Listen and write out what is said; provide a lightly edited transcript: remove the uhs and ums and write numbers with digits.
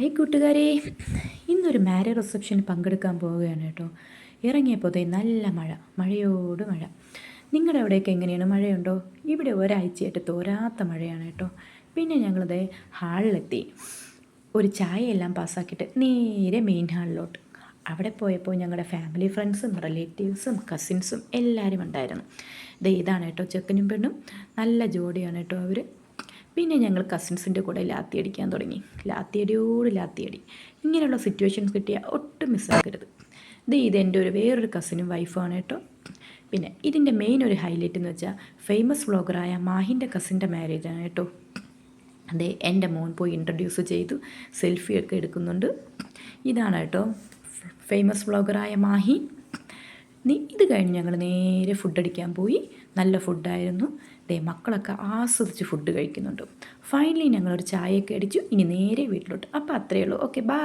Hi കൂട്ടുകാരെ, ഇന്നൊരു marriage റിസപ്ഷന് പങ്കെടുക്കാൻ പോവുകയാണ് കേട്ടോ. ഇറങ്ങിയപ്പോൾ നല്ല മഴയോട് മഴ. നിങ്ങളുടെ അവിടെയൊക്കെ എങ്ങനെയാണ്, മഴയുണ്ടോ? ഇവിടെ ഒരാഴ്ചയായിട്ട് തോരാത്ത മഴയാണ് കേട്ടോ. പിന്നെ ഞങ്ങളത് ഹാളിലെത്തി ഒരു ചായയെല്ലാം പാസ്സാക്കിയിട്ട് നേരെ മെയിൻ ഹാളിലോട്ട്. അവിടെ പോയപ്പോൾ ഞങ്ങളുടെ ഫാമിലി ഫ്രണ്ട്സും റിലേറ്റീവ്സും കസിൻസും എല്ലാവരും ഉണ്ടായിരുന്നു. ഇതാണ് കേട്ടോ ചെക്കനും പെണ്ണും, നല്ല ജോഡിയാണ് കേട്ടോ അവർ. പിന്നെ ഞങ്ങൾ കസിൻസിൻ്റെ കൂടെ ലാത്തി അടിക്കാൻ തുടങ്ങി. ലാത്തിയടി. ഇങ്ങനെയുള്ള സിറ്റുവേഷൻസ് കിട്ടിയാൽ ഒട്ടും മിസ്സാക്കരുത്. ഇതെൻ്റെ വേറൊരു കസിനും വൈഫാണ് കേട്ടോ. പിന്നെ ഇതിൻ്റെ മെയിൻ ഒരു ഹൈലൈറ്റ് എന്ന് വെച്ചാൽ ഫേമസ് വ്ളോഗറായ മാഹിൻ്റെ കസിൻ്റെ മാരേജാണ് കേട്ടോ. എൻ്റെ മോൻ പോയി ഇൻട്രൊഡ്യൂസ് ചെയ്തു, സെൽഫിയൊക്കെ എടുക്കുന്നുണ്ട്. ഇതാണ് കേട്ടോ ഫേമസ് വ്ളോഗറായ മാഹി. ഇത് കഴിഞ്ഞ് ഞങ്ങൾ നേരെ ഫുഡ് അടിക്കാൻ പോയി. നല്ല ഫുഡായിരുന്നു. മക്കളൊക്കെ ആസ്വദിച്ച് ഫുഡ് കഴിക്കുന്നുണ്ട്. ഫൈനലി ഞങ്ങളൊരു ചായയൊക്കെ അടിച്ചു. ഇനി നേരെ വീട്ടിലോട്ട്. അപ്പോൾ അത്രയേ ഉള്ളൂ. Okay, by.